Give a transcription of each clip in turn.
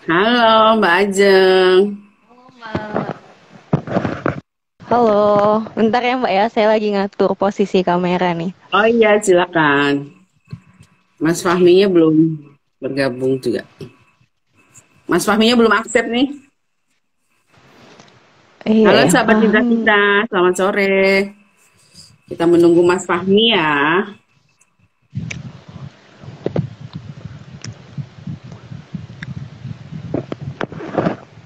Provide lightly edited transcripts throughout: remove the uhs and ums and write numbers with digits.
Halo Mbak Ajeng. Halo, bentar ya Mbak ya, saya lagi ngatur posisi kamera nih. Oh iya, silakan. Mas Fahminya belum bergabung juga. Mas Fahminya belum aktif nih. Iya Halo ya, sahabat Indra kita, selamat sore. Kita menunggu Mas Fahmi ya.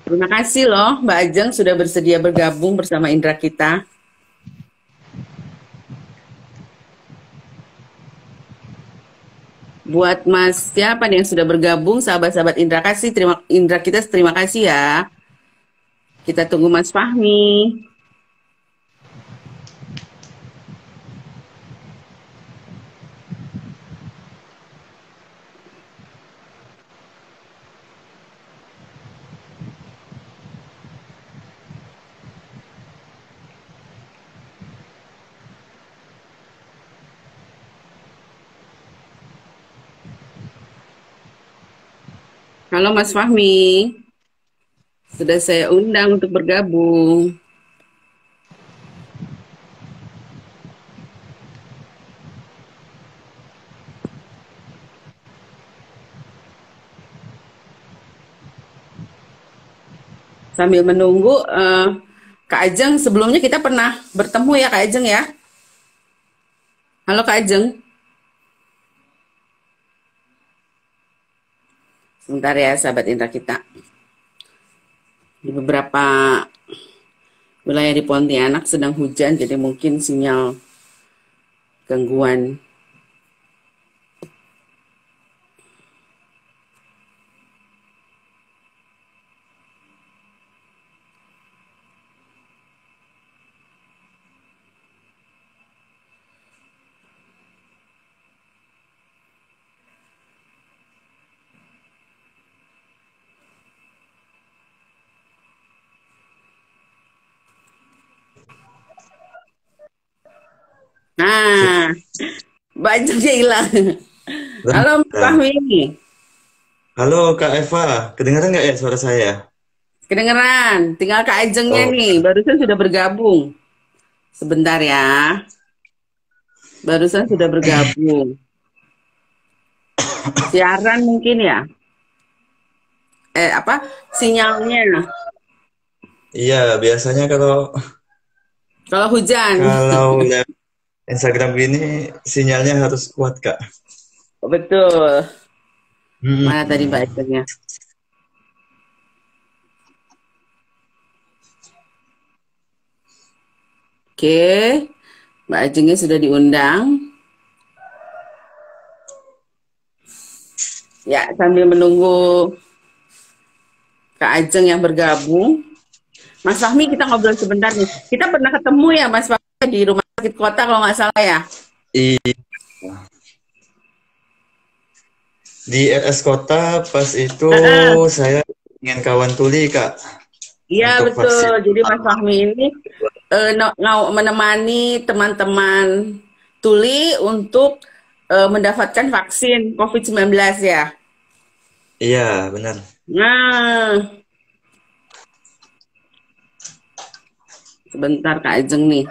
Terima kasih loh Mbak Ajeng sudah bersedia bergabung bersama Indra kita. Buat Mas siapa nih yang sudah bergabung, sahabat-sahabat Indra kita terima kasih ya. Kita tunggu Mas Fahmi. Halo Mas Fahmi, sudah saya undang untuk bergabung. Sambil menunggu, Kak Ajeng, sebelumnya kita pernah bertemu ya Kak Ajeng ya. Halo Kak Ajeng, sebentar ya sahabat Indra kita. Di beberapa wilayah di Pontianak sedang hujan, jadi mungkin sinyal gangguan. Nah, Mbak Ajengnya hilang. Halo Mbak Nah, Fahmi, halo Kak Eva, kedengaran nggak ya suara saya? kedengeran. Tinggal Kak Ajengnya Oh, nih, barusan sudah bergabung. Sebentar ya, barusan sudah bergabung. Siaran mungkin ya, apa, sinyalnya. iya biasanya kalau Kalau hujan, kalau lihat Instagram gini sinyalnya harus kuat Kak. betul. Mana tadi Hmm. Mbak Ajengnya? Oke, Mbak Ajengnya sudah diundang. Ya, sambil menunggu Kak Ajeng yang bergabung. Mas Fahmi, kita ngobrol sebentar nih. Kita pernah ketemu ya Mas Fahmi di Rumah Sakit Kota kalau nggak salah ya? I- Di RS Kota pas itu Heeh. saya ingin kawan tuli Kak Iya untuk betul. vaksin. Jadi Mas Fahmi ini menemani teman-teman tuli untuk mendapatkan vaksin COVID-19 ya. Iya benar. Nah, sebentar Kak Ajeng nih,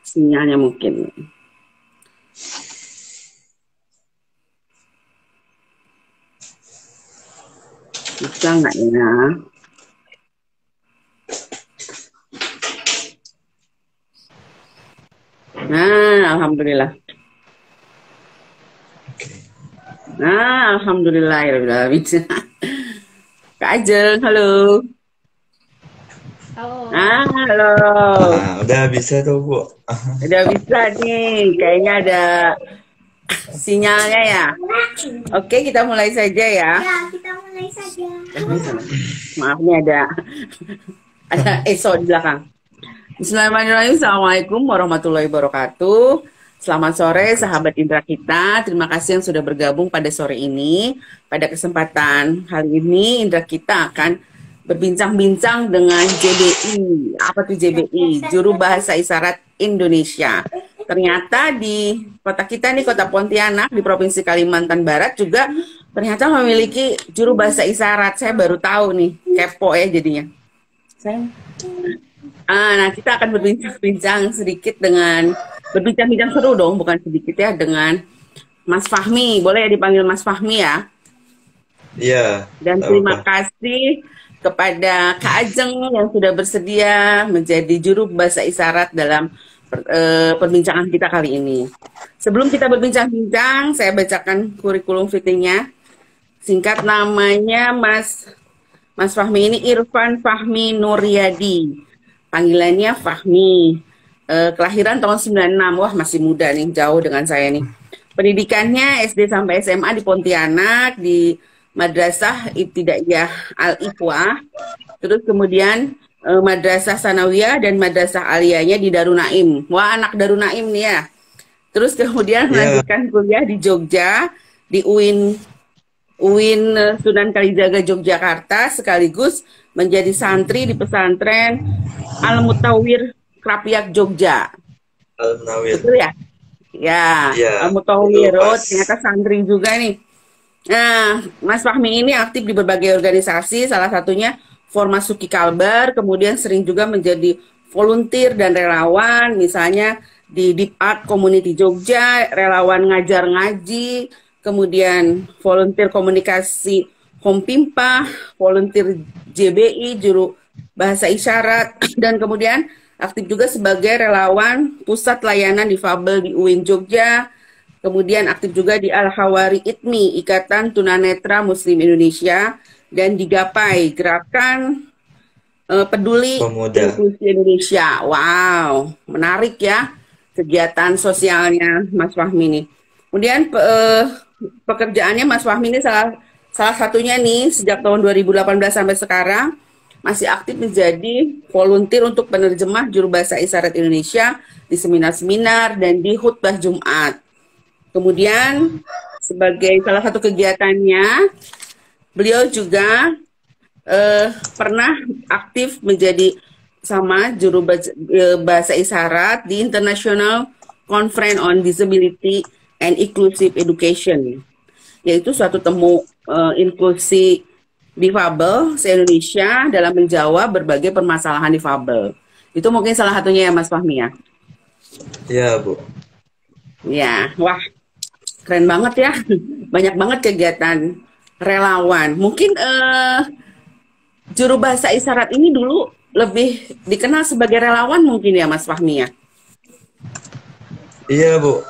sinyalnya mungkin. Bisa nggak ya? Nah, Alhamdulillah. Oke. Nah, Alhamdulillah. Ya Rabbil Alamin. Kak Ajeng, halo. Halo. Ah, halo. Ah, udah bisa tuh Bu. Udah bisa nih. Kayaknya ada sinyalnya ya. Oke, kita mulai saja ya. Ya, kita mulai saja. Maaf nih ada ESO di belakang. Bismillahirrahmanirrahim. Assalamualaikum warahmatullahi wabarakatuh. Selamat sore sahabat Indra kita. Terima kasih yang sudah bergabung pada sore ini. Pada kesempatan kali ini Indra kita akan berbincang-bincang dengan JBI. Apa tuh JBI? Juru Bahasa Isyarat Indonesia. Ternyata di kota kita nih, kota Pontianak di Provinsi Kalimantan Barat juga ternyata memiliki juru bahasa isyarat. Saya baru tahu nih, kepo ya jadinya. Saya nah, kita akan berbincang-bincang sedikit dengan berbincang-bincang seru dong, bukan sedikit ya, dengan Mas Fahmi. Boleh ya dipanggil Mas Fahmi ya? Iya, Dan tak terima apa. kasih kepada Kak Ajeng yang sudah bersedia menjadi juru bahasa isyarat dalam perbincangan kita kali ini. Sebelum kita berbincang-bincang, saya bacakan kurikulum fittingnya. Singkat namanya Mas Fahmi ini Irfan Fahmi Nuryadi. Panggilannya Fahmi. Kelahiran tahun 96. Wah, masih muda nih, jauh dengan saya nih. Pendidikannya SD sampai SMA di Pontianak, di Madrasah Ibtidaiyah Al-Ikhwah. Terus kemudian Madrasah Sanawiyah dan Madrasah Aliyahnya di Darun Naim. Wah, anak Darun Naim nih ya. Terus kemudian Iya, melanjutkan kuliah di Jogja, di UIN Sunan Kalijaga Yogyakarta, sekaligus menjadi santri di pesantren Al-Mutawwir Krapyak Jogja. Al-Nawir. Betul ya? Ya, Iya, itu Al-Mutawwir. Oh, pas. ternyata santri juga nih. Nah, Mas Fahmi ini aktif di berbagai organisasi, salah satunya Formasuki Kalbar, kemudian sering juga menjadi volunteer dan relawan, misalnya di Deep Art Community Jogja, relawan ngajar ngaji, kemudian volunteer komunikasi Home Pimpa, volunteer JBI, juru bahasa isyarat, dan kemudian aktif juga sebagai relawan pusat layanan difabel di UIN Jogja, kemudian aktif juga di Al-Hawari ITMI, Ikatan Tunanetra Muslim Indonesia, dan di GAPAI, Gerakan Peduli Pemuda. Inklusi Indonesia. Wow, menarik ya kegiatan sosialnya Mas Fahmi ini. Kemudian pekerjaannya Mas Fahmi ini salah satunya nih sejak tahun 2018 sampai sekarang masih aktif menjadi volunteer untuk penerjemah juru bahasa isyarat Indonesia di seminar-seminar dan di khutbah Jumat. Kemudian sebagai salah satu kegiatannya, beliau juga pernah aktif menjadi sama juru bahasa isyarat di International Conference on Disability and Inclusive Education, yaitu suatu temu inklusi difabel se-Indonesia dalam menjawab berbagai permasalahan difabel. Itu mungkin salah satunya ya Mas Fahmi ya? Iya, Bu. Ya, wah keren banget ya. Banyak banget kegiatan relawan. Mungkin juru bahasa isyarat ini dulu lebih dikenal sebagai relawan mungkin ya Mas Fahmi ya? Iya, Bu.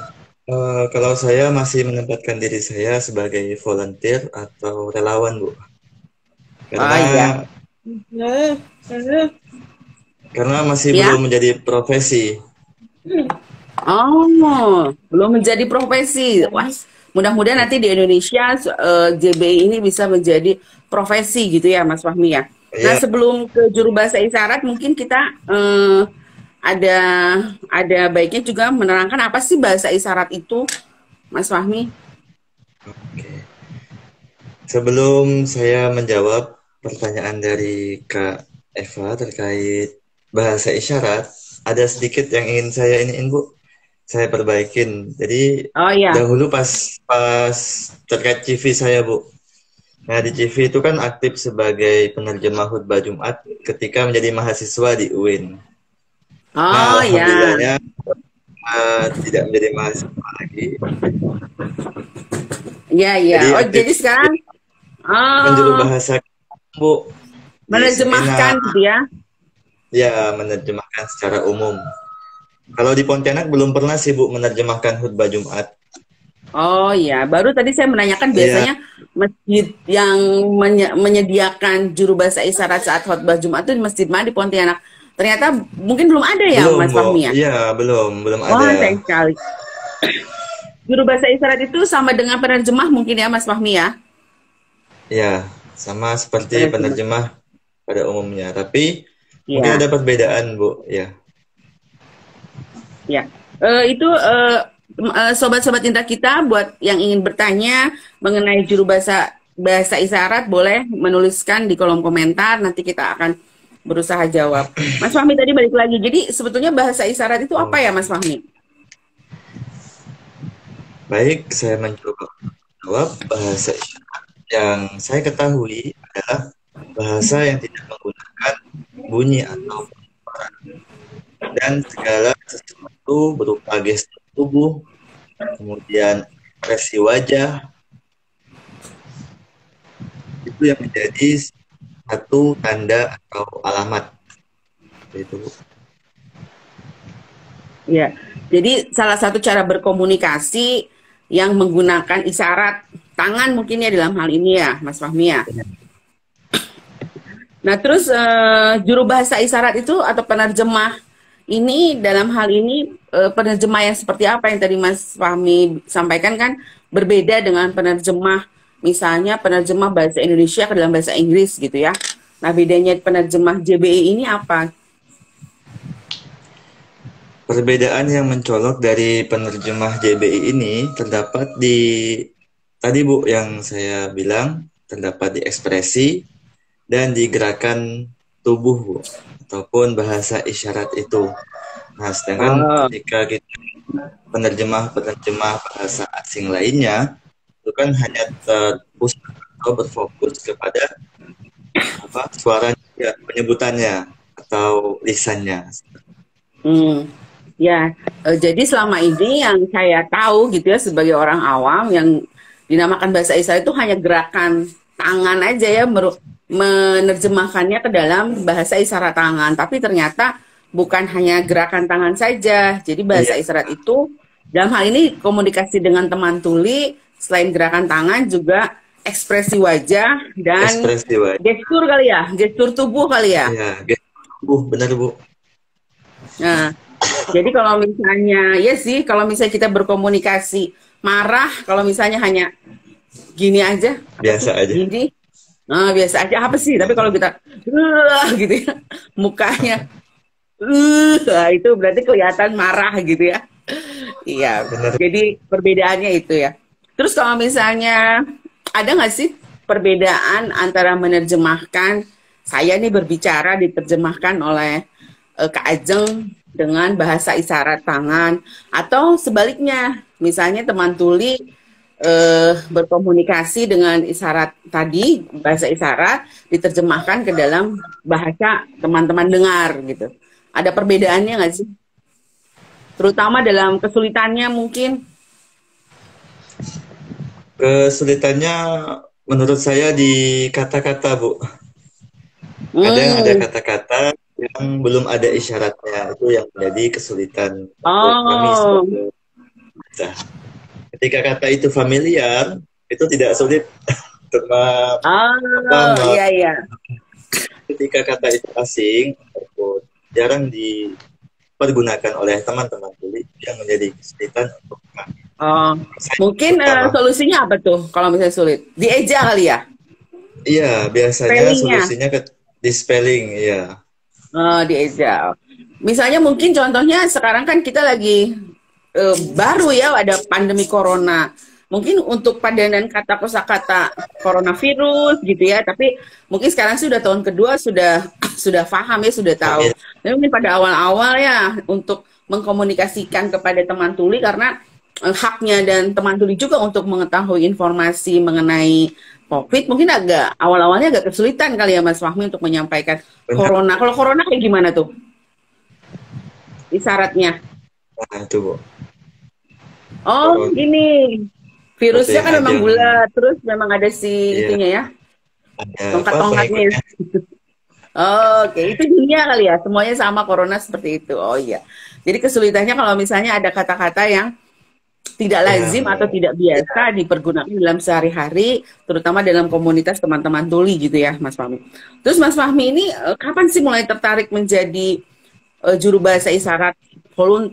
Kalau saya masih menempatkan diri saya sebagai volunteer atau relawan, Bu. Oh iya. Karena masih Ya. belum menjadi profesi. Oh, belum menjadi profesi. Wah, mudah-mudahan nanti di Indonesia JBI ini bisa menjadi profesi gitu ya Mas Fahmi ya. Nah, Iya, sebelum ke juru bahasa isyarat mungkin kita ada baiknya juga menerangkan apa sih bahasa isyarat itu, Mas Fahmi? oke. Sebelum saya menjawab pertanyaan dari Kak Eva terkait bahasa isyarat, ada sedikit yang ingin saya iniin, Bu. Saya perbaikin. Jadi Oh ya. dahulu pas terkait CV saya, Bu. Nah, di CV itu kan aktif sebagai penerjemah khutbah Jumat ketika menjadi mahasiswa di UIN. Nah, Oh ya. alhamdulillahnya tidak menjadi mahasiswa lagi. Iya, iya. Jadi Oh, aktif jadi sekarang menjuru bahasa, Bu, di menerjemahkan seminar. gitu ya. Ya, menerjemahkan secara umum. Kalau di Pontianak belum pernah sih, Bu, menerjemahkan khutbah Jumat. Oh ya, baru tadi saya menanyakan Iya, biasanya masjid yang menyediakan juru bahasa isyarat saat khutbah Jumat itu di masjid mana di Pontianak. Ternyata mungkin belum ada ya belum, Mas Bu. Fahmi ya. Iya, belum Wah, ada. sayang sekali. Juru bahasa isyarat itu sama dengan penerjemah mungkin ya Mas Fahmi ya. Ya, sama seperti Penerjemah. penerjemah pada umumnya. Tapi mungkin Ya, ada perbedaan, Bu. Ya, ya. Itu sobat-sobat Indra kita buat yang ingin bertanya mengenai juru bahasa isyarat boleh menuliskan di kolom komentar, nanti kita akan berusaha jawab. Mas Fahmi tadi balik lagi. Jadi sebetulnya bahasa isyarat itu apa ya Mas Fahmi? baik. Saya mencoba menjawab bahasa isyarat yang saya ketahui adalah bahasa yang tidak menggunakan bunyi atau suara, dan segala sesuatu berupa gestur tubuh, kemudian ekspresi wajah, itu yang menjadi satu tanda atau alamat. Itu. Ya, jadi salah satu cara berkomunikasi yang menggunakan isyarat tangan mungkin ya dalam hal ini ya, Mas Fahmi ya. Nah, terus juru bahasa isyarat itu atau penerjemah ini dalam hal ini penerjemah yang seperti apa yang tadi Mas Fahmi sampaikan kan berbeda dengan penerjemah misalnya penerjemah bahasa Indonesia ke dalam bahasa Inggris gitu ya. Nah, bedanya penerjemah JBI ini apa? Perbedaan yang mencolok dari penerjemah JBI ini terdapat di tadi Bu yang saya bilang, terdapat di ekspresi dan di gerakan tubuh Bu, ataupun bahasa isyarat itu. Nah, sedangkan ketika kita penerjemah bahasa asing lainnya itu kan hanya terpusat atau berfokus kepada suaranya, penyebutannya atau lisannya. Ya, jadi selama ini yang saya tahu gitu ya sebagai orang awam yang dinamakan bahasa isyarat itu hanya gerakan tangan aja ya menerjemahkannya ke dalam bahasa isyarat tangan. Tapi ternyata bukan hanya gerakan tangan saja. Jadi bahasa isyarat itu dalam hal ini komunikasi dengan teman tuli selain gerakan tangan juga ekspresi wajah dan gestur kali ya, gestur tubuh kali ya. Iya, gestur tubuh benar Bu. Nah, jadi kalau misalnya, ya sih, kalau misalnya kita berkomunikasi marah, kalau misalnya hanya gini aja, biasa aja. Gini, biasa aja apa sih? Tapi kalau kita, gitu ya, mukanya, itu berarti kelihatan marah gitu ya. Iya, benar. Jadi perbedaannya itu ya. Terus kalau misalnya ada nggak sih perbedaan antara menerjemahkan saya nih berbicara diterjemahkan oleh Kak Ajeng dengan bahasa isyarat tangan atau sebaliknya misalnya teman tuli berkomunikasi dengan isyarat tadi bahasa isyarat diterjemahkan ke dalam bahasa teman-teman dengar gitu, ada perbedaannya nggak sih, terutama dalam kesulitannya mungkin? Kesulitannya menurut saya di kata-kata Bu. Kadang ada kata-kata yang belum ada isyaratnya, itu yang menjadi kesulitan kami sebagai baca. Ketika kata itu familiar, itu tidak sulit iya. Ketika kata itu asing ataupun jarang dipergunakan oleh teman-teman tuli, yang menjadi kesulitan untuk kami. Mungkin solusinya apa tuh kalau misalnya sulit? Dieja kali ya? Iya, biasanya solusinya di spelling, iya. Dieja. Misalnya mungkin contohnya sekarang kan kita lagi baru ya ada pandemi corona. Mungkin untuk padanan kata kosakata coronavirus gitu ya, tapi mungkin sekarang sudah tahun kedua sudah paham ya, sudah tahu. Tapi mungkin pada awal-awal ya untuk mengkomunikasikan kepada teman tuli karena haknya dan teman tuli juga untuk mengetahui informasi mengenai COVID mungkin awal-awalnya agak kesulitan kali ya Mas Fahmi untuk menyampaikan corona. Kalau corona kayak gimana tuh isyaratnya? Nah, itu Bu. Gini. Virusnya kan memang bulat, terus memang ada itunya ya. Tongkat-tongkatnya. Oke, itu dunia kali ya. Semuanya sama corona seperti itu. Oh iya. Jadi kesulitannya kalau misalnya ada kata-kata yang tidak lazim atau tidak biasa dipergunakan dalam sehari-hari, terutama dalam komunitas teman-teman tuli gitu ya, Mas Fahmi. Terus Mas Fahmi ini kapan sih mulai tertarik menjadi juru bahasa isyarat,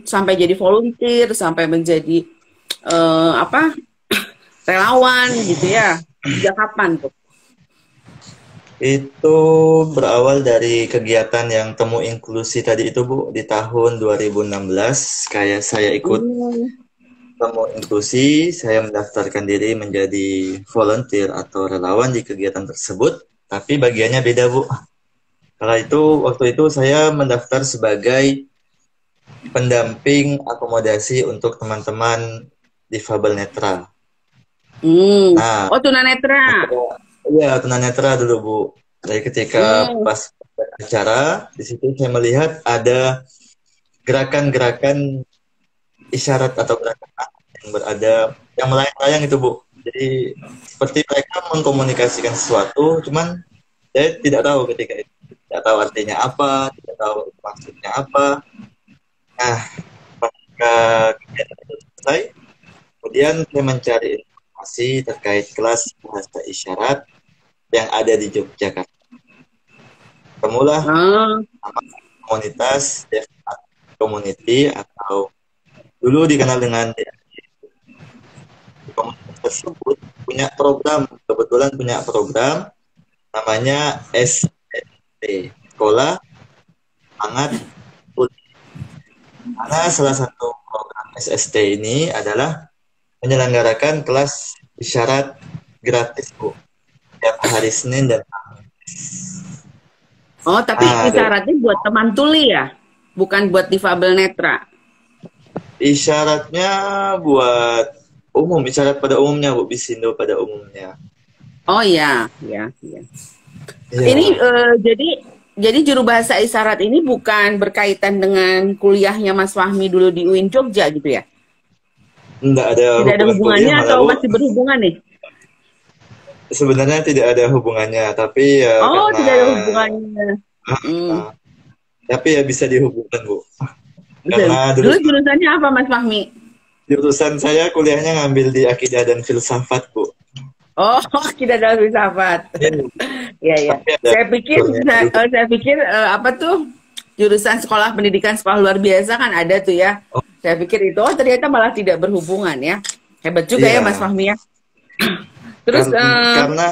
sampai jadi volunteer, sampai menjadi relawan gitu ya? Sejak kapan tuh? Itu berawal dari kegiatan yang temu inklusi tadi itu Bu, di tahun 2016 kayak saya ikut temu inklusi, saya mendaftarkan diri menjadi volunteer atau relawan di kegiatan tersebut, tapi bagiannya beda Bu. Waktu itu saya mendaftar sebagai pendamping akomodasi untuk teman-teman difabel netra. Nah, Oh, tunanetra. iya tunanetra dulu Bu. Jadi ketika Hmm. pas acara di situ saya melihat ada gerakan-gerakan isyarat atau gerakan yang berada yang melayang-layang itu Bu. Jadi seperti mereka mengkomunikasikan sesuatu, cuman saya tidak tahu ketika itu, tidak tahu artinya apa, tidak tahu maksudnya apa. Nah, ketika kegiatan itu selesai, kemudian saya mencari informasi terkait kelas bahasa isyarat yang ada di Yogyakarta. Ketemulah Ah. nama komunitas Deaf Art Community atau dulu dikenal dengan komunitas tersebut punya program, kebetulan punya program namanya SST, Sekolah Sangat Tuli. Karena salah satu program SST ini adalah menyelenggarakan kelas isyarat gratis Bu, tiap hari Senin dan Oh, tapi nah, isyaratnya buat teman tuli ya, bukan buat difabel netra. isyaratnya buat umum, isyarat pada umumnya Bu, bisindo pada umumnya. Oh ya, ya, ya. Ini Iya, jadi juru bahasa isyarat ini bukan berkaitan dengan kuliahnya Mas Fahmi dulu di UIN Jogja gitu ya? enggak ada Tidak ada hubungan kuliah hubungannya malah atau Bu. masih berhubungan nih? Sebenarnya tidak ada hubungannya, tapi ya Oh, karena tidak ada hubungannya. Hmm, ah, tapi ya bisa dihubungkan Bu. betul. Karena Dulu jurusannya apa Mas Fahmi? jurusan saya kuliahnya ngambil di akidah dan filsafat Bu. Oh, tidak ada filsafat. Ya, ya. Tapi ada Saya pikir, unsurnya juga. saya pikir apa tuh jurusan sekolah pendidikan sekolah luar biasa kan ada tuh ya. Oh, Saya pikir itu, oh ternyata malah tidak berhubungan ya. Hebat juga ya Mas iya, Fahmi ya. Terus, karena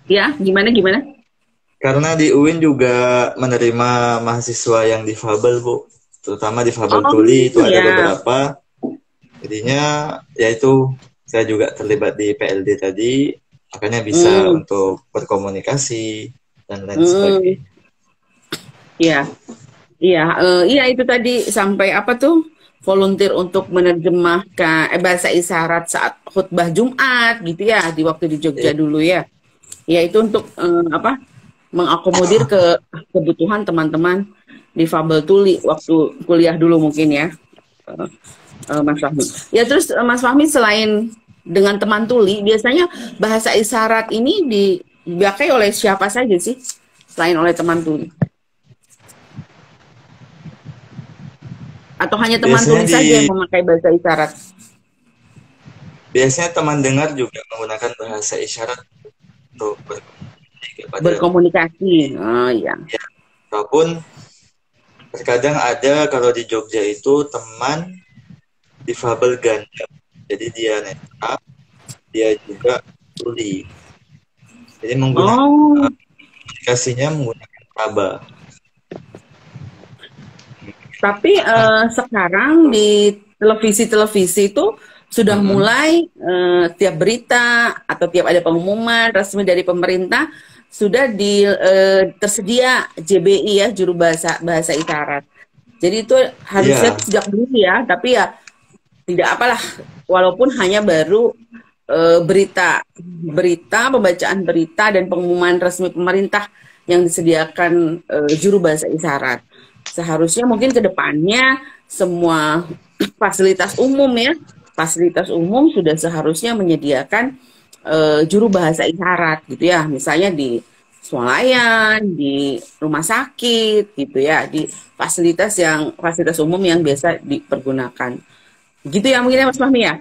ya gimana gimana? karena di UIN juga menerima mahasiswa yang difabel Bu, terutama difabel Oh tuli itu ada ya. beberapa. Jadinya yaitu saya juga terlibat di PLD tadi, makanya bisa Hmm, untuk berkomunikasi dan lain hmm, sebagainya. ya, iya, iya itu tadi sampai apa tuh volunteer untuk menerjemahkan bahasa isyarat saat khutbah Jumat gitu ya di waktu di Jogja Iya, dulu ya. Ya itu untuk apa mengakomodir kebutuhan teman-teman difabel tuli waktu kuliah dulu mungkin ya, eh, Mas Fahmi. Ya terus Mas Fahmi selain dengan teman tuli, biasanya bahasa isyarat ini dipakai oleh siapa saja sih selain oleh teman tuli? Atau hanya teman biasanya tuli di saja yang memakai bahasa isyarat? biasanya teman dengar juga menggunakan bahasa isyarat untuk berkomunikasi kepada Berkomunikasi. Oh iya. ya, ataupun terkadang ada kalau di Jogja itu teman difabel ganda. Jadi dia netra, dia juga tuli. Jadi menggunakan Oh, komunikasinya menggunakan raba. tapi sekarang di televisi-televisi itu sudah Mm-mm. mulai tiap berita atau tiap ada pengumuman resmi dari pemerintah sudah tersedia JBI ya juru bahasa bahasa isyarat. Jadi itu harusnya Iya, sejak dulu ya, tapi ya tidak apalah walaupun hanya baru berita pembacaan berita dan pengumuman resmi pemerintah yang disediakan juru bahasa isyarat. Seharusnya mungkin ke depannya semua fasilitas umum sudah seharusnya menyediakan juru bahasa isyarat gitu ya, misalnya di swalayan, di rumah sakit gitu ya, di fasilitas umum yang biasa dipergunakan. Gitu ya mungkin ya Mas Fahmi ya.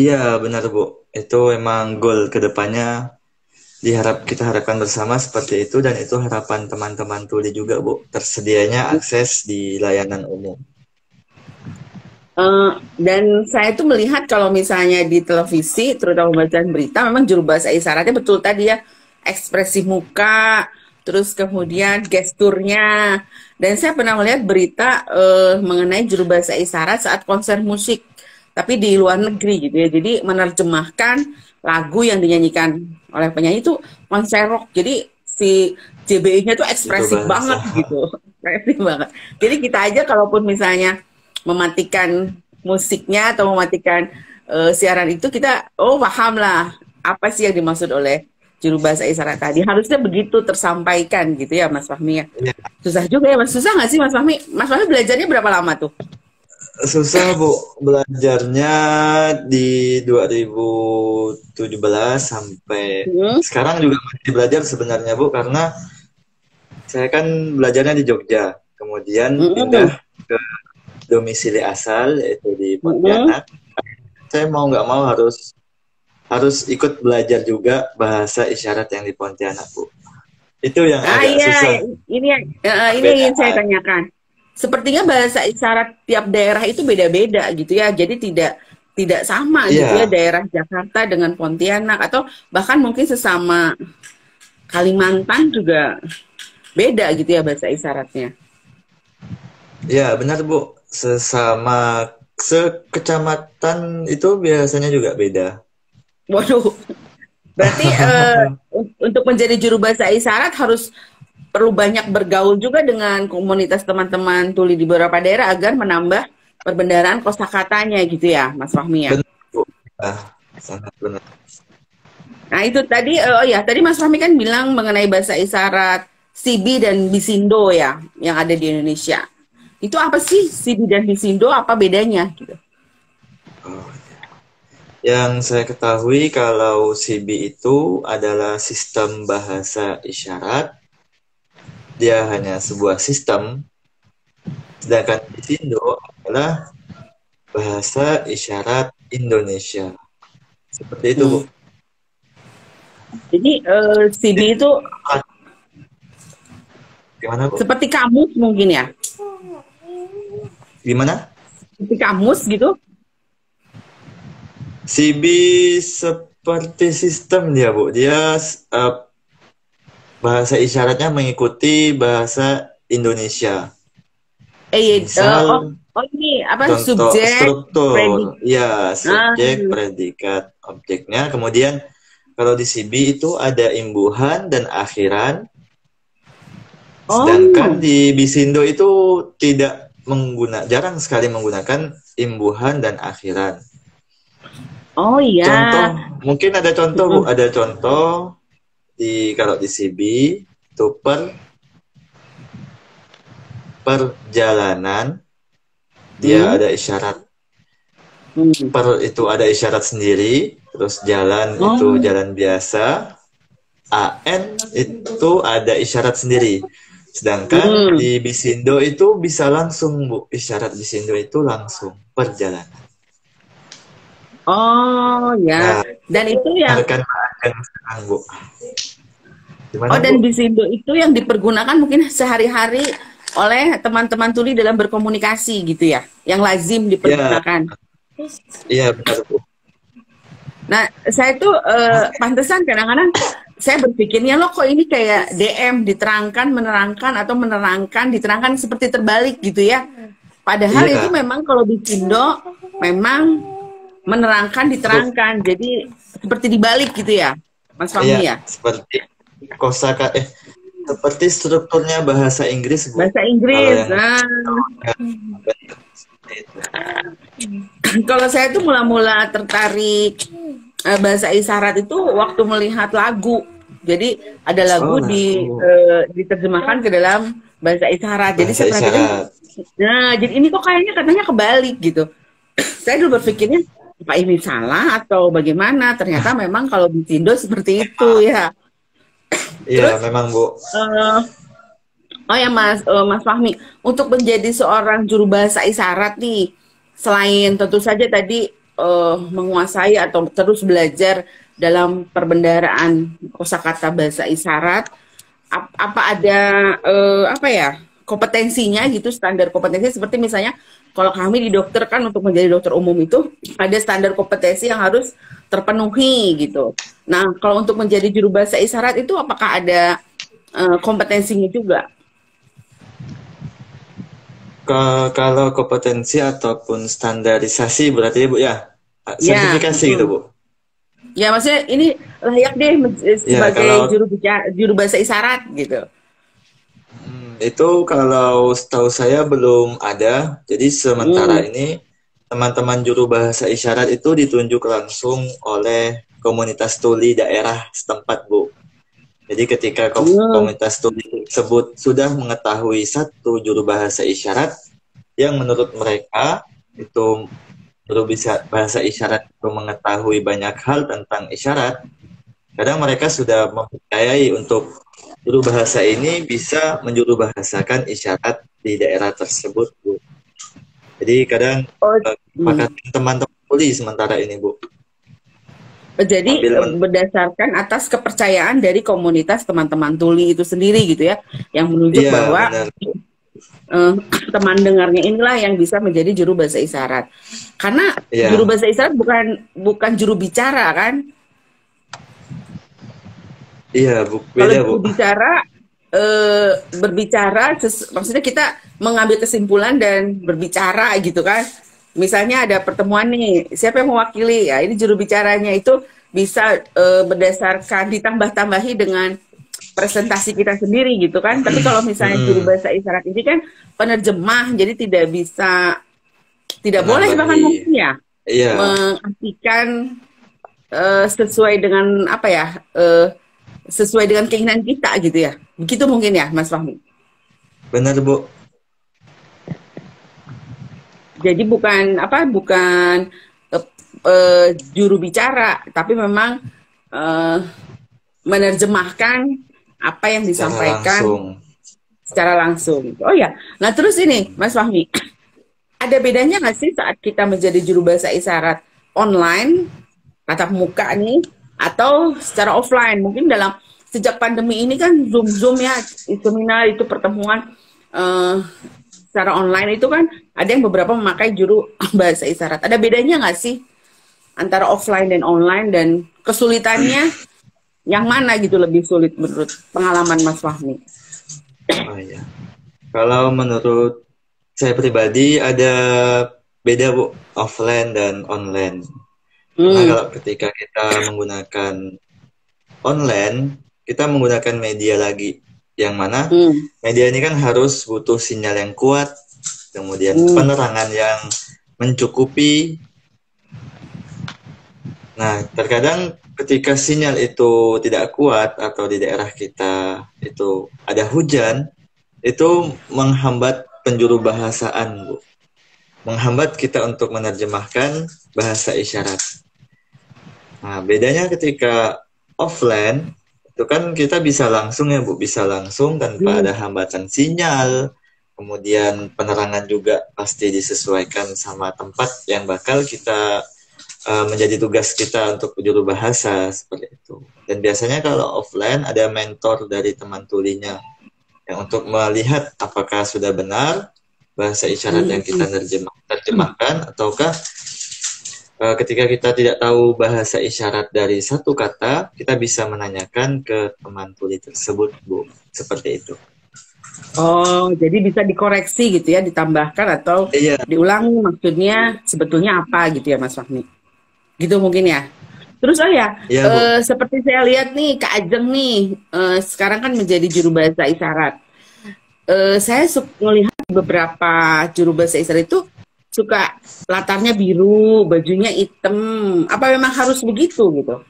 iya benar Bu. Itu emang goal kedepannya kita harapkan bersama seperti itu dan itu harapan teman-teman tuli juga Bu. Tersedianya akses di layanan umum. Dan saya tuh melihat kalau misalnya di televisi, terutama bacaan berita, memang juru bahasa isyaratnya betul tadi ya, ekspresi muka, terus kemudian gesturnya. Dan saya pernah melihat berita mengenai juru bahasa isyarat saat konser musik, tapi di luar negeri gitu ya. Jadi menerjemahkan lagu yang dinyanyikan oleh penyanyi itu konser rock. Jadi si JBI-nya tuh Juru ekspresif bahasa. banget gitu, ekspresif banget. Jadi kita aja kalaupun misalnya mematikan musiknya atau mematikan siaran itu kita paham lah apa sih yang dimaksud oleh juru bahasa isyarat tadi. Harusnya begitu tersampaikan gitu ya Mas Fahmi ya. Iya. Susah juga ya Mas. Susah nggak sih Mas Fahmi? Mas Fahmi belajarnya berapa lama tuh? Susah Bu, belajarnya di 2017 sampai sekarang juga masih belajar sebenarnya Bu, karena saya kan belajarnya di Jogja, kemudian pindah ke domisili asal yaitu di Pontianak. Saya mau nggak mau harus ikut belajar juga bahasa isyarat yang di Pontianak Bu. Itu yang agak susah. Ini yang saya tanyakan. Sepertinya bahasa isyarat tiap daerah itu beda-beda gitu ya. Jadi tidak sama gitu ya daerah Jakarta dengan Pontianak, atau bahkan mungkin sesama Kalimantan juga beda gitu ya bahasa isyaratnya. Ya, benar Bu. Sekecamatan itu biasanya juga beda. Waduh. Berarti untuk menjadi juru bahasa isyarat perlu banyak bergaul juga dengan komunitas teman-teman tuli di beberapa daerah agar menambah perbendaharaan kosakatanya gitu ya, Mas Fahmi ya. Benar. Sangat benar. Nah itu tadi, tadi Mas Fahmi kan bilang mengenai bahasa isyarat Sibi dan Bisindo ya, yang ada di Indonesia. Itu apa sih Sibi dan Bisindo? Apa bedanya? Gitu. Yang saya ketahui kalau Sibi itu adalah sistem bahasa isyarat. Dia hanya sebuah sistem, sedangkan Bisindo adalah bahasa isyarat Indonesia. Seperti itu, Bu. Jadi Sibi itu gimana, Bu? Seperti kamus mungkin ya? Gimana? Seperti kamus gitu? Sibi seperti sistem dia, Bu. Dia bahasa isyaratnya mengikuti bahasa Indonesia. Misal, ini apa? Contoh, Subjek, struktur, predikat. ya, subjek, predikat, objeknya. Kemudian kalau di Sibi itu ada imbuhan dan akhiran. Sedangkan di Bisindo itu jarang sekali menggunakan imbuhan dan akhiran. Oh iya. Contoh, mungkin ada contoh, Bu. Ada contoh kalau di Sibi itu perjalanan, dia ada isyarat. Itu ada isyarat sendiri, terus jalan itu jalan biasa. AN itu ada isyarat sendiri. Sedangkan di Bisindo itu bisa langsung, Bu. Isyarat Bisindo itu langsung perjalanan. Oh ya. Dan itu yang sekarang, Bu. Gimana, dan Bu? Bisindo itu yang dipergunakan mungkin sehari-hari oleh teman-teman tuli dalam berkomunikasi gitu ya, yang lazim dipergunakan. Iya, benar, Bu. Nah, saya tuh pantesan kadang-kadang saya berpikirnya loh kok ini kayak DM diterangkan, menerangkan, atau menerangkan, diterangkan seperti terbalik gitu ya. Padahal itu memang kalau Bisindo memang menerangkan, diterangkan. Jadi seperti dibalik gitu ya, Mas Fahmi ya? Seperti seperti strukturnya bahasa Inggris, Bu. Bahasa Inggris. Kalau saya tuh mula-mula tertarik bahasa isyarat itu waktu melihat lagu. Jadi ada lagu diterjemahkan ke dalam bahasa isyarat. Jadi saya perhatikan, jadi ini kok kayaknya katanya kebalik gitu. Saya dulu berpikirnya apa ini salah atau bagaimana? Ternyata memang kalau di Indo seperti itu ya. Iya, memang, Bu. Mas Fahmi, untuk menjadi seorang juru bahasa isyarat nih, selain tentu saja tadi menguasai atau terus belajar dalam perbendaharaan kosakata bahasa isyarat, apa ada kompetensinya gitu, standar kompetensi seperti misalnya kalau kami di dokter kan untuk menjadi dokter umum itu ada standar kompetensi yang harus terpenuhi gitu. Nah, kalau untuk menjadi juru bahasa isyarat itu apakah ada kompetensinya juga? Kalau kompetensi ataupun standarisasi berarti Bu ya, sertifikasi gitu, Bu. Ya, maksudnya ini layak deh sebagai juru bahasa isyarat gitu. Itu kalau setahu saya belum ada. Jadi sementara ini teman-teman juru bahasa isyarat itu ditunjuk langsung oleh komunitas tuli daerah setempat, Bu. Jadi ketika komunitas tuli tersebut sudah mengetahui satu juru bahasa isyarat yang menurut mereka itu juru bahasa isyarat itu mengetahui banyak hal tentang isyarat, kadang mereka sudah mempercayai untuk juru bahasa ini bisa menjuru bahasakan isyarat di daerah tersebut, Bu. Jadi kadang maka teman-teman tuli sementara ini, Bu. Jadi berdasarkan atas kepercayaan dari komunitas teman-teman tuli itu sendiri gitu ya, yang menunjuk bahwa teman dengarnya inilah yang bisa menjadi juru bahasa isyarat. Karena juru bahasa isyarat bukan juru bicara kan? Iya, Bu. Beda, kalau juru bicara berbicara, maksudnya kita mengambil kesimpulan dan berbicara gitu kan. Misalnya ada pertemuan nih, siapa yang mewakili? Ya, ini juru bicaranya itu bisa berdasarkan ditambah-tambahi dengan presentasi kita sendiri gitu kan. Tapi kalau misalnya juru bahasa isyarat ini kan penerjemah, jadi tidak boleh bahkan mungkin ya mengartikan sesuai dengan apa ya, sesuai dengan keinginan kita gitu ya. Begitu mungkin ya, Mas Fahmi? Benar, Bu. Jadi bukan juru bicara, tapi memang menerjemahkan apa yang disampaikan secara langsung. Oh ya, nah terus ini Mas Fahmi, ada bedanya nggak sih saat kita menjadi juru bahasa isyarat online, tatap muka nih, atau secara offline? Mungkin sejak pandemi ini kan Zoom ya, seminar itu pertemuan secara online itu kan ada yang beberapa memakai juru bahasa isyarat. Ada bedanya nggak sih antara offline dan online, dan kesulitannya yang mana gitu lebih sulit menurut pengalaman Mas Fahmi? Oh iya. Kalau menurut saya pribadi ada beda, Bu, offline dan online. Nah, kalau ketika kita menggunakan online, kita menggunakan media lagi. Yang mana media ini kan harus butuh sinyal yang kuat, kemudian penerangan yang mencukupi. Nah, terkadang ketika sinyal itu tidak kuat atau di daerah kita itu ada hujan, itu menghambat penjuru bahasaan, Bu. Menghambat kita untuk menerjemahkan bahasa isyarat. Nah, bedanya ketika offline, itu kan kita bisa langsung ya, Bu, bisa langsung tanpa ada hambatan sinyal, kemudian penerangan juga pasti disesuaikan sama tempat yang bakal kita menjadi tugas kita untuk juru bahasa, seperti itu. Dan biasanya kalau offline ada mentor dari teman tulinya yang untuk melihat apakah sudah benar bahasa isyarat yang kita terjemahkan, ataukah ketika kita tidak tahu bahasa isyarat dari satu kata, kita bisa menanyakan ke teman tuli tersebut, Bu. Seperti itu. Oh, jadi bisa dikoreksi gitu ya, ditambahkan atau diulangi maksudnya sebetulnya apa gitu ya, Mas Fahmi? Gitu mungkin ya. Terus seperti saya lihat nih, Kak Ajeng nih, sekarang kan menjadi juru bahasa isyarat. Saya melihat beberapa juru bahasa isyarat itu suka latarnya biru, bajunya hitam. Apa memang harus begitu gitu?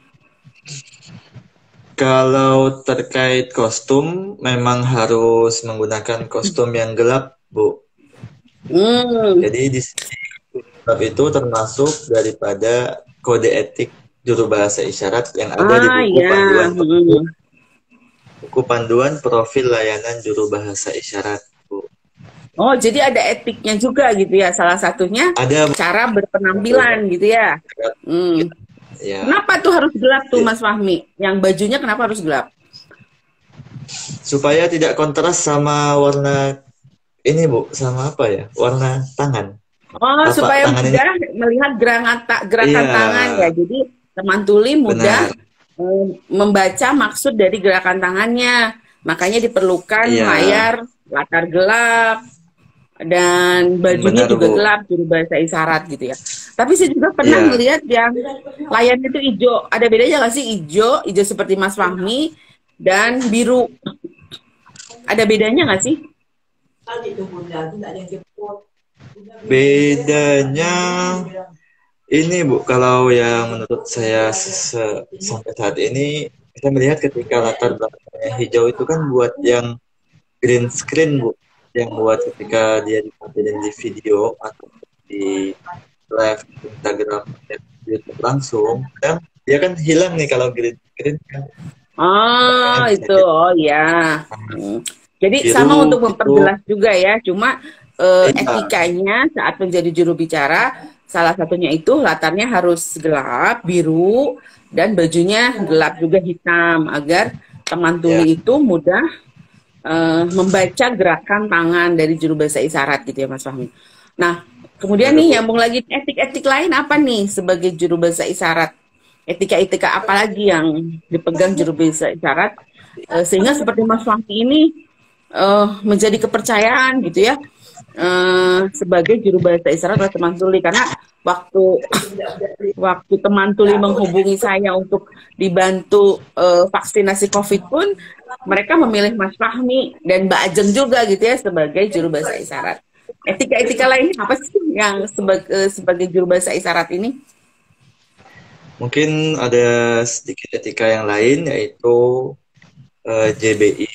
Kalau terkait kostum, memang harus menggunakan kostum yang gelap, Bu. Jadi di sini gelap itu termasuk daripada kode etik juru bahasa isyarat yang ada di buku panduan profil layanan juru bahasa isyarat, Bu. Oh, jadi ada etiknya juga gitu ya. Salah satunya ada cara berpenampilan gitu ya. Ya. Kenapa tuh harus gelap tuh, Mas Fahmi? Yang bajunya kenapa harus gelap? Supaya tidak kontras sama warna ini, Bu, sama apa ya? Warna tangan. Oh, supaya mudah melihat gerakan tangan ya. Jadi teman tuli mudah membaca maksud dari gerakan tangannya. Makanya diperlukan layar latar gelap dan bajunya juga gelap, juru bahasa isyarat gitu ya. Tapi saya juga pernah melihat yang layarnya itu hijau. Ada bedanya nggak sih hijau seperti Mas Fahmi dan biru? Ada bedanya nggak sih? Bedanya ini Bu, kalau yang menurut saya sampai saat ini, kita melihat ketika latar belakangnya hijau itu kan buat yang green screen Bu, yang buat ketika dia ditampilkan di video atau di live Instagram dan YouTube langsung, dan dia kan hilang nih kalau green screen kan. Oh, Makanya bisa itu. jadi Oh ya. Hmm. Jadi sama biru untuk itu. memperjelas juga ya. Cuma Iya, etikanya saat menjadi juru bicara, salah satunya itu latarnya harus gelap, biru, dan bajunya gelap juga hitam agar teman ya, tuli itu mudah membaca gerakan tangan dari juru bahasa isyarat gitu ya Mas Fahmi. Nah, kemudian benar nih Bu. nyambung lagi etik-etik lain apa nih sebagai juru bahasa isyarat? Etika-etika apa lagi yang dipegang juru bahasa isyarat sehingga seperti Mas Fahmi ini menjadi kepercayaan gitu ya sebagai juru bahasa isyarat oleh teman tuli karena waktu waktu teman tuli menghubungi saya untuk dibantu vaksinasi COVID pun mereka memilih Mas Fahmi dan Mbak Ajeng juga gitu ya sebagai juru bahasa isyarat. Etika-etika lainnya apa sih yang sebagai juru bahasa isyarat ini? Mungkin ada sedikit etika yang lain, yaitu JBI,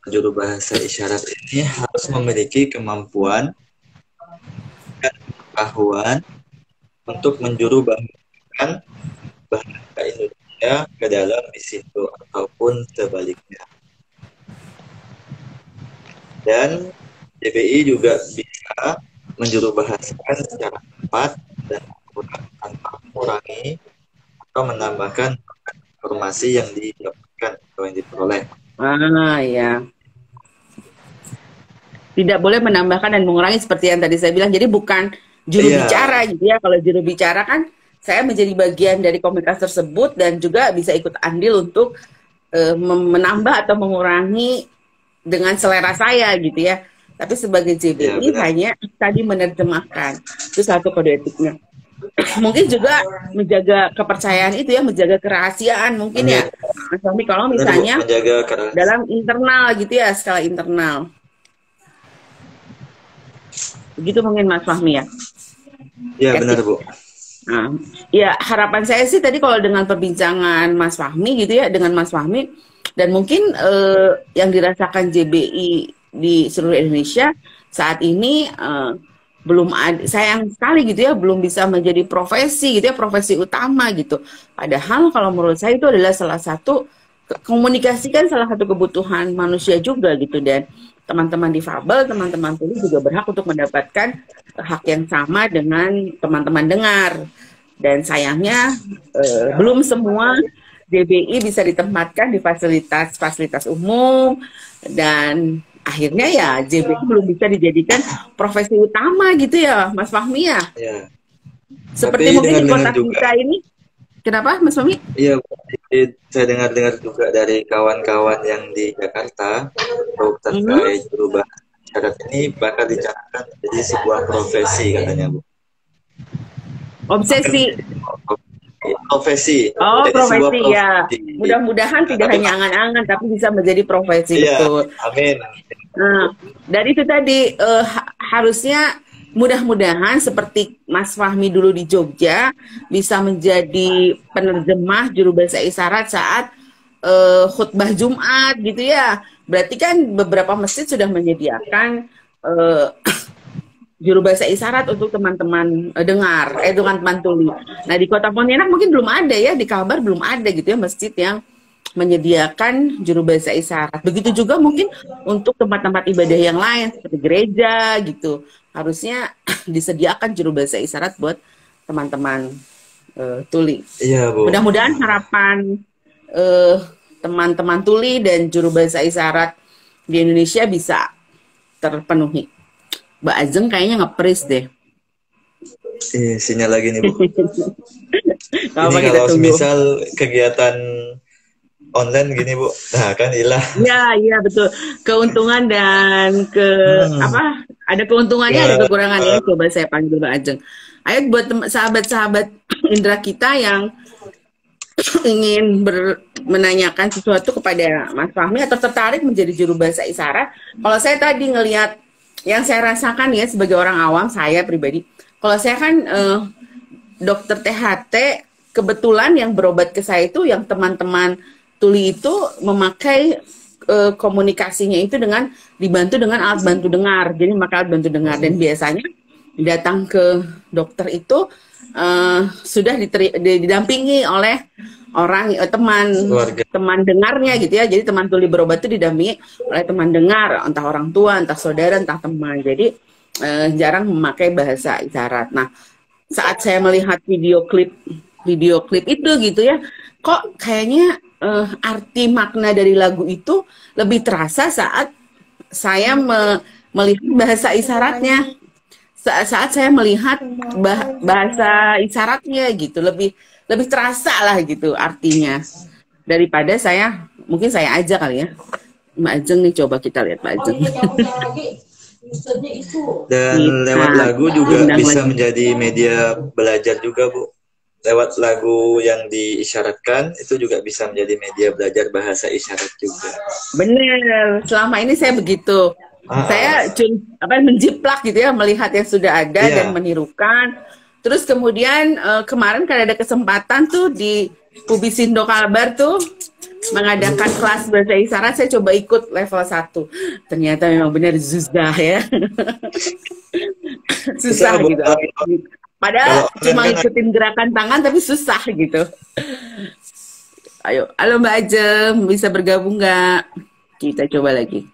juru bahasa isyarat ini harus memiliki kemampuan dan pengetahuan untuk menjuru bahkan bahasa Indonesia ke dalam di situ ataupun sebaliknya. Dan JBI juga bisa menjuru bahasakan secara tepat dan tanpa mengurangi atau menambahkan informasi yang didapatkan atau yang diperoleh. Ah ya, tidak boleh menambahkan dan mengurangi seperti yang tadi saya bilang. Jadi bukan juru Iya, bicara gitu ya. Kalau juru bicara kan saya menjadi bagian dari komunitas tersebut dan juga bisa ikut andil untuk menambah atau mengurangi dengan selera saya gitu ya. Tapi sebagai iya JBI benar. hanya tadi menerjemahkan. Itu satu kode etiknya. Mungkin juga menjaga kepercayaan itu ya, menjaga kerahasiaan mungkin ya. Menjaga, Mas Fahmi kalau benar Bu, misalnya menjaga keras. dalam internal gitu ya, skala internal. Begitu mungkin Mas Fahmi ya. Iya benar Etik. Bu. Nah, ya harapan saya sih tadi kalau dengan perbincangan Mas Fahmi gitu ya, dengan Mas Fahmi dan mungkin yang dirasakan JBI di seluruh Indonesia saat ini belum ada, sayang sekali gitu ya, belum bisa menjadi profesi gitu ya, profesi utama gitu. Padahal kalau menurut saya itu adalah salah satu komunikasi kan salah satu kebutuhan manusia juga gitu dan teman-teman difabel, teman-teman tuli juga berhak untuk mendapatkan hak yang sama dengan teman-teman dengar. Dan sayangnya belum semua DBI bisa ditempatkan di fasilitas-fasilitas umum dan akhirnya ya JBI belum bisa dijadikan profesi utama gitu ya Mas Fahmi ya. Ya. Seperti Tapi mungkin di dengar-dengar kota juga, kita ini. Kenapa Mas Fahmi? iya, saya dengar-dengar juga dari kawan-kawan yang di Jakarta untuk Hmm, terkait perubahan syarat ini bakal dicanangkan menjadi sebuah profesi katanya Bu. Akan obsesi. menjadi profesi, Oh, menjadi sebuah profesi ya. profesi. Mudah-mudahan Nah, tidak tapi hanya angan-angan, tapi bisa menjadi profesi, iya, betul. amin. Nah, dari itu tadi harusnya mudah-mudahan seperti Mas Fahmi dulu di Jogja bisa menjadi penerjemah juru bahasa isyarat saat khutbah Jumat gitu ya. Berarti kan beberapa masjid sudah menyediakan eh, juru bahasa isyarat untuk teman-teman dengar, dengan teman tuli. Nah di Kota Pontianak mungkin belum ada ya, di Kalbar belum ada gitu ya masjid yang menyediakan juru bahasa isyarat. Begitu juga mungkin untuk tempat-tempat ibadah yang lain seperti gereja gitu, harusnya disediakan juru bahasa isyarat buat teman-teman tuli. Iya Bu. Mudah-mudahan harapan eh, teman-teman tuli dan juru bahasa isyarat di Indonesia bisa terpenuhi. Mbak Ajeng kayaknya nge-freeze deh. Sinyal lagi nih Bu. Gak Ini apa kita kalau tunggu. semisal kegiatan online gini Bu, nah kan hilang. Ya, iya betul. Keuntungan dan Hmm, apa? Ada keuntungannya, ada ke, kekurangannya. Coba saya panggil Mbak Ajeng. Ayo buat sahabat-sahabat Indra kita yang ingin menanyakan sesuatu kepada Mas Fahmi atau tertarik menjadi juru bahasa isyarat. Kalau saya tadi ngelihat yang saya rasakan ya sebagai orang awam, saya pribadi, kalau saya kan dokter THT, kebetulan yang berobat ke saya itu yang teman-teman tuli itu memakai komunikasinya itu dengan dibantu dengan alat bantu dengar. Jadi memakai alat bantu dengar, dan biasanya datang ke dokter itu sudah didampingi oleh orang teman dengarnya gitu ya. Jadi teman tuli berobat itu didampingi oleh teman dengar, entah orang tua, entah saudara, entah teman. Jadi jarang memakai bahasa isyarat. Nah, saat saya melihat video klip itu gitu ya, kok kayaknya arti makna dari lagu itu lebih terasa saat saya melihat bahasa isyaratnya. Saat saya melihat bahasa isyaratnya gitu, lebih terasa lah gitu artinya, daripada mungkin saya aja kali ya. Mbak Ajeng nih, coba kita lihat Mbak Ajeng. Dan lewat lagu juga bisa menjadi media belajar juga, Bu. Lewat lagu yang diisyaratkan itu juga bisa menjadi media belajar bahasa isyarat juga. Bener, selama ini saya begitu. Saya menjiplak gitu ya, melihat yang sudah ada dan menirukan. Terus kemudian kemarin kan ada kesempatan tuh di Pubisindo Kalbar tuh mengadakan kelas bahasa isyarat, saya coba ikut level 1. Ternyata memang benar susah ya. Susah gitu. Padahal cuma ngikutin gerakan tangan tapi susah gitu. Ayo, halo Mbak Ajeng, bisa bergabung nggak? Kita coba lagi.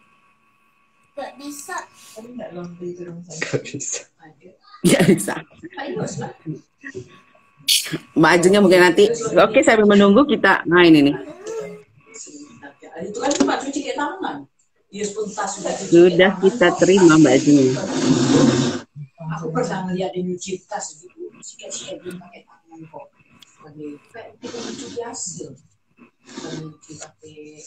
Nggak bisa. Nggak bisa. Mbak Ajengnya mungkin nanti. Oke, sambil menunggu kita main ini. Sudah kita terima Mbak Ajeng. Aku pernah ngeliat di nyuci tas gitu, sikat-sikat belum pakai tangan kok. Kayak kita nyuci hasil, nyuci pakai.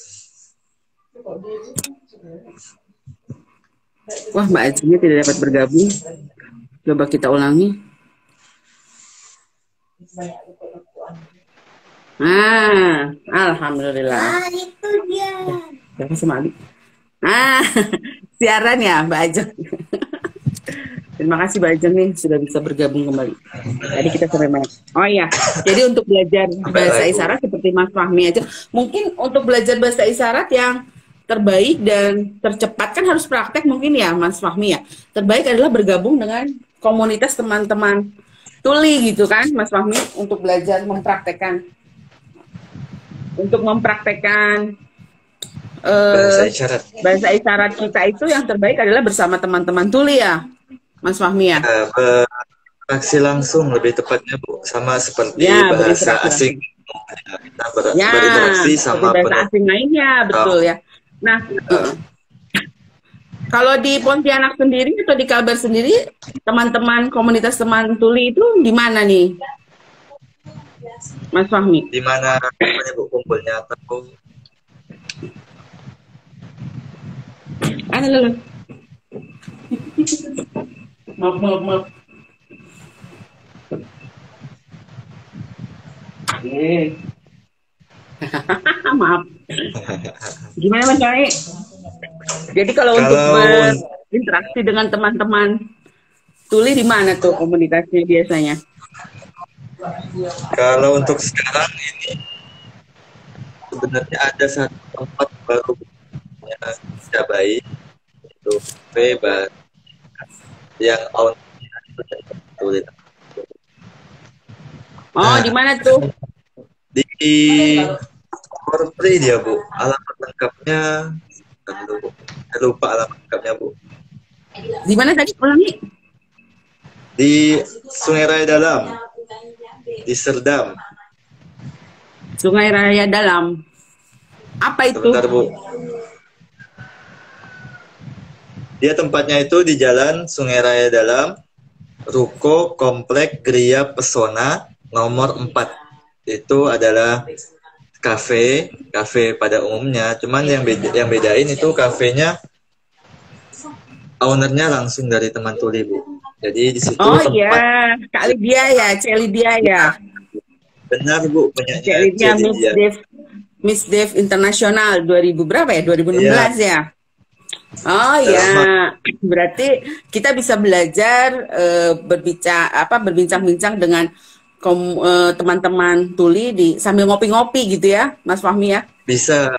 Wah, Mbak Ajengnya tidak dapat bergabung. Coba kita ulangi. Alhamdulillah. Itu dia. Siapa sama Ali? Siaran ya Mbak Ajeng. Terima kasih Mbak Ajeng nih sudah bisa bergabung kembali. Tadi kita sampai mana? Oh iya, jadi untuk belajar bahasa isyarat seperti Mas Fahmi aja. Mungkin untuk belajar bahasa isyarat yang terbaik dan tercepat kan harus praktek mungkin ya Mas Fahmi ya. Terbaik adalah bergabung dengan komunitas teman-teman tuli gitu kan Mas Fahmi, untuk belajar mempraktekkan. Untuk mempraktekkan bahasa isyarat kita itu yang terbaik adalah bersama teman-teman tuli ya. Mas Fahmi ya? Beraksi langsung lebih tepatnya Bu, sama seperti bahasa asing. Kita berinteraksi sama bahasa asing lainnya, betul ya. Nah, kalau di Pontianak sendiri atau di Kalbar sendiri, teman-teman komunitas teman tuli itu di mana nih, Mas Fahmi? Di mana Bu kumpulnya atau? Maaf. Maaf. Gimana Mas Cai? Jadi kalau untuk berinteraksi dengan teman-teman tuli di mana tuh komunitasnya biasanya? Kalau untuk sekarang ini sebenarnya ada satu tempat baru yang Cabai, itu bebas yang tuli. Di mana tuh? Di Korpri dia Bu. Alamat lengkapnya saya lupa alamat lengkapnya Bu. Di mana tadi ulangi? Di Sungai Raya Dalam. Di Serdam. Sungai Raya Dalam. Apa itu? Sebentar Bu. Dia tempatnya itu di Jalan Sungai Raya Dalam, Ruko Komplek Gria Pesona nomor 4. Itu adalah kafe pada umumnya. Cuman yang bedain itu kafenya ownernya langsung dari teman tuli Bu. Jadi di situ tempat. Iya, Kak Lydia ya, Cek Lydia ya. Benar Bu, penyanyi Cek Lydia Miss Dev Internasional 2000 berapa ya? 2016 ya. Oh dalam hal ya, berarti kita bisa belajar berbincang-bincang dengan teman-teman tuli sambil ngopi-ngopi gitu ya, Mas Fahmi ya. bisa,